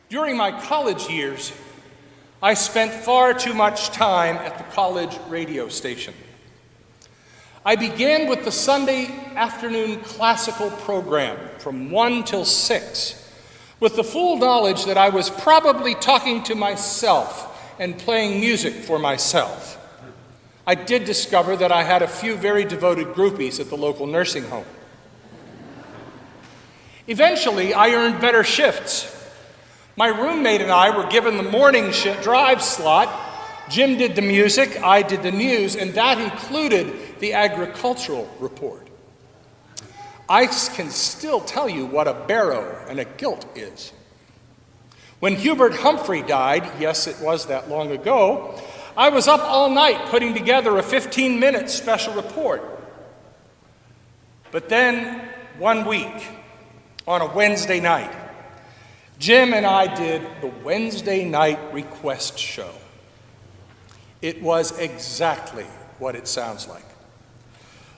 During my college years, I spent far too much time at the college radio station. I began with the Sunday afternoon classical program from 1 till 6, with the full knowledge that I was probably talking to myself and playing music for myself. I did discover that I had a few very devoted groupies at the local nursing home. Eventually, I earned better shifts. My roommate and I were given the morning drive slot. Jim did the music, I did the news, and that included the agricultural report. I can still tell you what a barrow and a gilt is. When Hubert Humphrey died, yes, it was that long ago, I was up all night putting together a 15-minute special report. But then, one week, on a Wednesday night, Jim and I did the Wednesday night request show. It was exactly what it sounds like.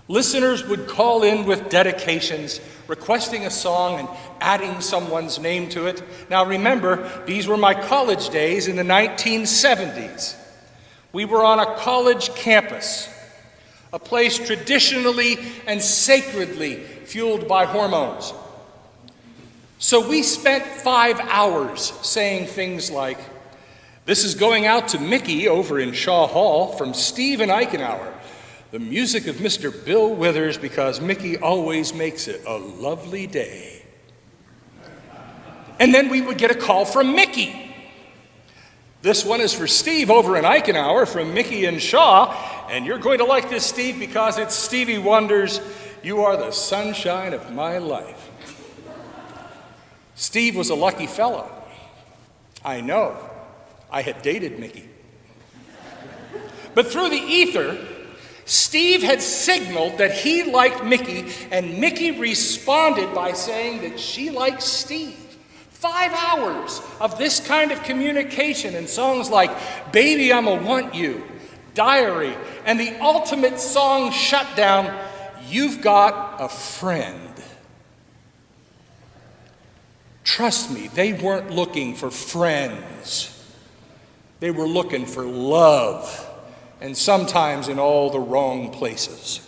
Listeners would call in with dedications, requesting a song and adding someone's name to it. Now remember, these were my college days in the 1970s. We were on a college campus, a place traditionally and sacredly fueled by hormones. So we spent 5 hours saying things like, "This is going out to Mickey over in Shaw Hall from Steve and Eichenauer. The music of Mr. Bill Withers because Mickey always makes it a lovely day." And then we would get a call from Mickey. "This one is for Steve over in Eichenauer from Mickey and Shaw, and you're going to like this, Steve, because it's Stevie Wonder's 'You Are the Sunshine of My Life.'" Steve was a lucky fellow. I know. I had dated Mickey. But through the ether, Steve had signaled that he liked Mickey, and Mickey responded by saying that she liked Steve. 5 hours of this kind of communication and songs like "Baby, I'ma Want You," "Diary," and the ultimate song shutdown, "You've Got a Friend." Trust me, they weren't looking for friends. They were looking for love, and sometimes in all the wrong places.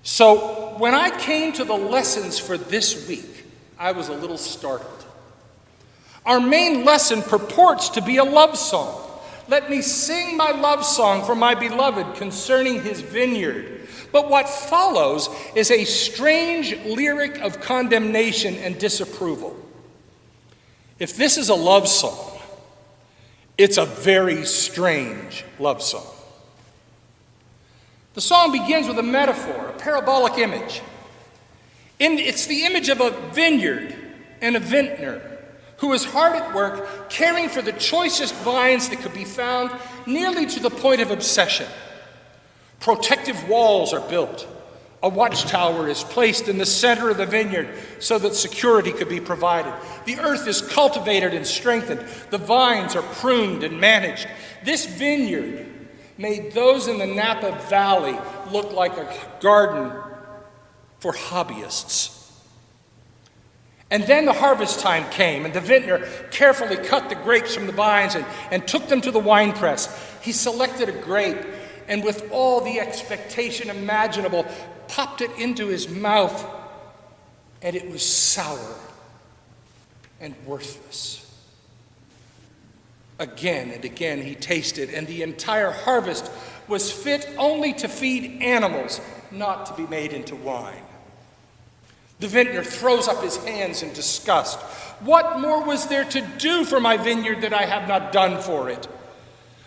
So when I came to the lessons for this week, I was a little startled. Our main lesson purports to be a love song. "Let me sing my love song for my beloved concerning his vineyard." But what follows is a strange lyric of condemnation and disapproval. If this is a love song, it's a very strange love song. The song begins with a metaphor, a parabolic image. It's the image of a vineyard and a vintner who is hard at work caring for the choicest vines that could be found, nearly to the point of obsession. Protective walls are built. A watchtower is placed in the center of the vineyard so that security could be provided. The earth is cultivated and strengthened. The vines are pruned and managed. This vineyard made those in the Napa Valley look like a garden for hobbyists. And then the harvest time came, and the vintner carefully cut the grapes from the vines and took them to the winepress. He selected a grape, and with all the expectation imaginable, popped it into his mouth, and it was sour and worthless. Again and again he tasted, and the entire harvest was fit only to feed animals, not to be made into wine. The vintner throws up his hands in disgust. "What more was there to do for my vineyard that I have not done for it?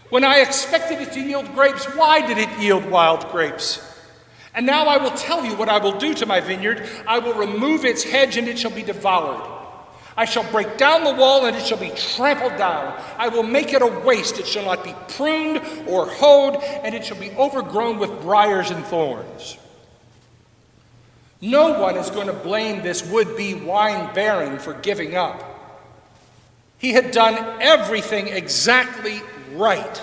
When I expected it to yield grapes, why did it yield wild grapes? And now I will tell you what I will do to my vineyard. I will remove its hedge, and it shall be devoured. I shall break down the wall, and it shall be trampled down. I will make it a waste. It shall not be pruned or hoed, and it shall be overgrown with briars and thorns." No one is going to blame this would-be wine baron for giving up. He had done everything exactly right.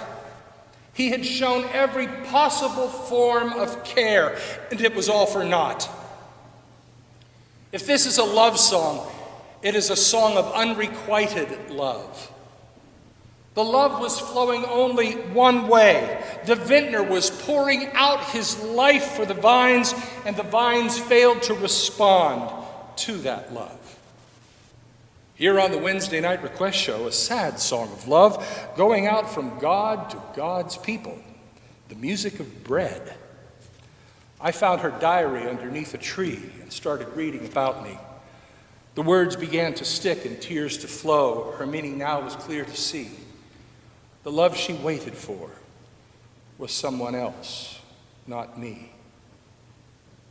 He had shown every possible form of care, and it was all for naught. If this is a love song, It is a song of unrequited love. The love was flowing only one way. The vintner was pouring out his life for the vines, and the vines failed to respond to that love. Here on the Wednesday Night Request Show, a sad song of love going out from God to God's people, the music of bread. I found her diary underneath a tree and started reading about me. The words began to stick and tears to flow. Her meaning now was clear to see. The love she waited for was someone else, not me.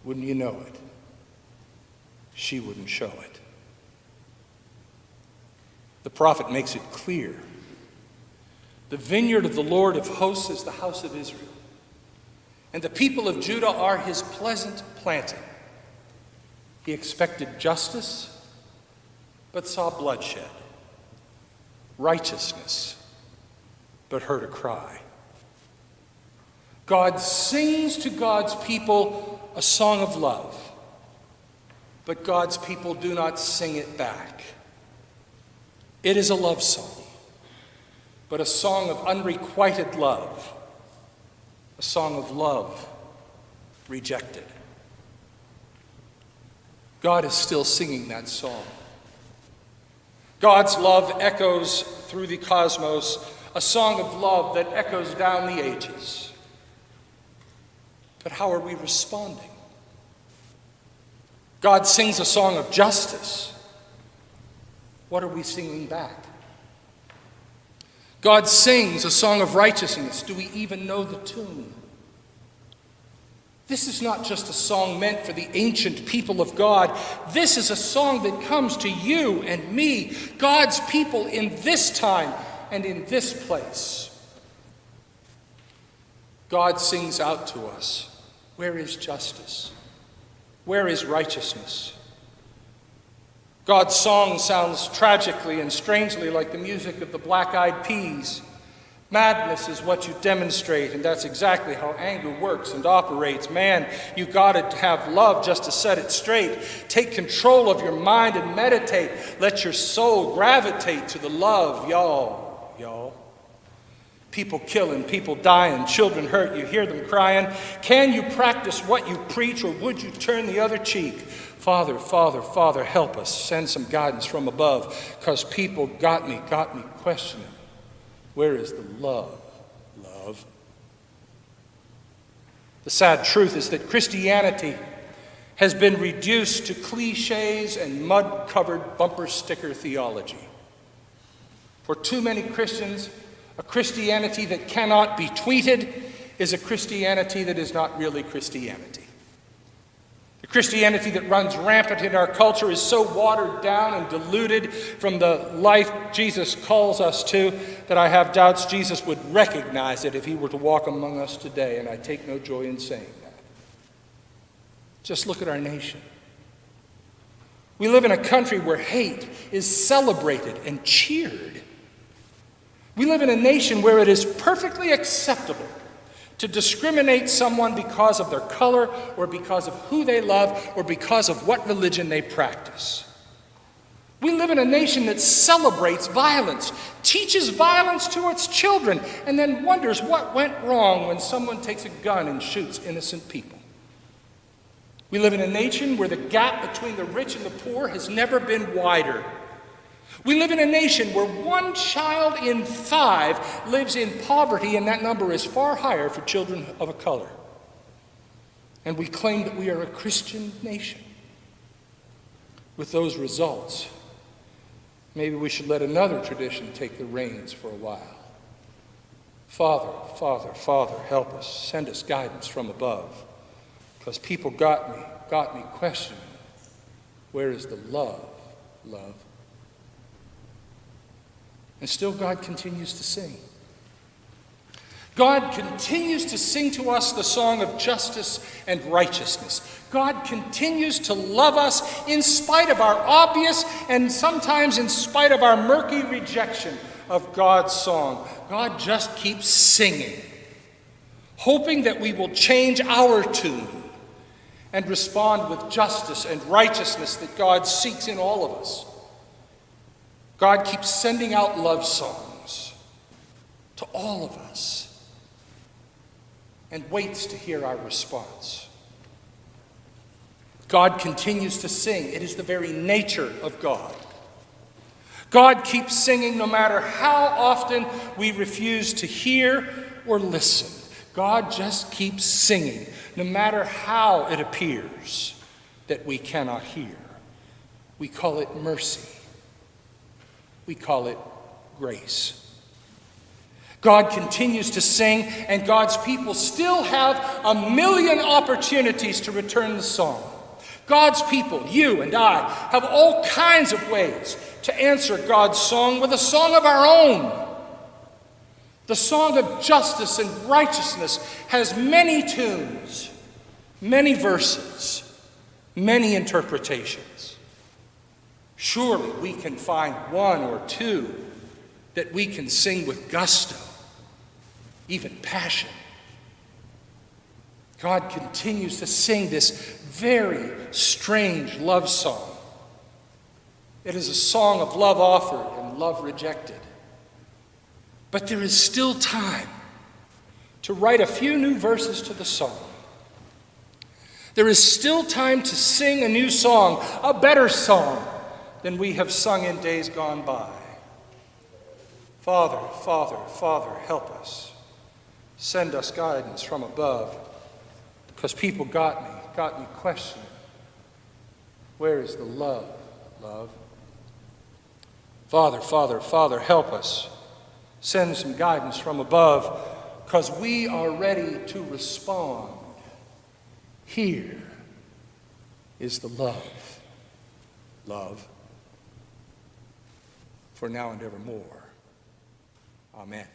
Wouldn't you know it? She wouldn't show it. The prophet makes it clear. The vineyard of the Lord of hosts is the house of Israel, and the people of Judah are his pleasant planting. He expected justice, but saw bloodshed. Righteousness, but heard a cry. God sings to God's people a song of love, but God's people do not sing it back. It is a love song, but a song of unrequited love, a song of love rejected. God is still singing that song. God's love echoes through the cosmos, a song of love that echoes down the ages. But how are we responding? God sings a song of justice. What are we singing back? God sings a song of righteousness. Do we even know the tune? This is not just a song meant for the ancient people of God. This is a song that comes to you and me, God's people in this time and in this place. God sings out to us, where is justice? Where is righteousness? God's song sounds tragically and strangely like the music of the Black Eyed Peas. Madness is what you demonstrate, and that's exactly how anger works and operates. Man, you gotta have love just to set it straight. Take control of your mind and meditate. Let your soul gravitate to the love, y'all. People killing, people dying, children hurt, you hear them crying. Can you practice what you preach, or would you turn the other cheek? Father, Father, Father, help us. Send some guidance from above, because people got me questioning. Where is the love? Love. The sad truth is that Christianity has been reduced to cliches and mud-covered bumper sticker theology. For too many Christians, a Christianity that cannot be tweeted is a Christianity that is not really Christianity. The Christianity that runs rampant in our culture is so watered down and diluted from the life Jesus calls us to that I have doubts Jesus would recognize it if he were to walk among us today, and I take no joy in saying that. Just look at our nation. We live in a country where hate is celebrated and cheered. We live in a nation where it is perfectly acceptable to discriminate someone because of their color or because of who they love or because of what religion they practice. We live in a nation that celebrates violence, teaches violence to its children, and then wonders what went wrong when someone takes a gun and shoots innocent people. We live in a nation where the gap between the rich and the poor has never been wider. We live in a nation where 1 child in 5 lives in poverty, and that number is far higher for children of a color. And we claim that we are a Christian nation. With those results, maybe we should let another tradition take the reins for a while. Father, Father, Father, help us. Send us guidance from above. Because people got me questioning. Where is the love? And still God continues to sing. God continues to sing to us the song of justice and righteousness. God continues to love us in spite of our obvious and sometimes in spite of our murky rejection of God's song. God just keeps singing, hoping that we will change our tune and respond with justice and righteousness that God seeks in all of us. God keeps sending out love songs to all of us and waits to hear our response. God continues to sing. It is the very nature of God. God keeps singing no matter how often we refuse to hear or listen. God just keeps singing no matter how it appears that we cannot hear. We call it mercy. We call it grace. God continues to sing, and God's people still have a million opportunities to return the song. God's people, you and I, have all kinds of ways to answer God's song with a song of our own. The song of justice and righteousness has many tunes, many verses, many interpretations. Surely we can find one or two that we can sing with gusto, even passion. God continues to sing this very strange love song. It is a song of love offered and love rejected. But there is still time to write a few new verses to the song. There is still time to sing a new song, a better song than we have sung in days gone by. Father, Father, Father, help us. Send us guidance from above. Because people got me questioning. Where is the love, love? Father, Father, Father, help us. Send some guidance from above, because we are ready to respond. Here is the love, love, for now and evermore. Amen.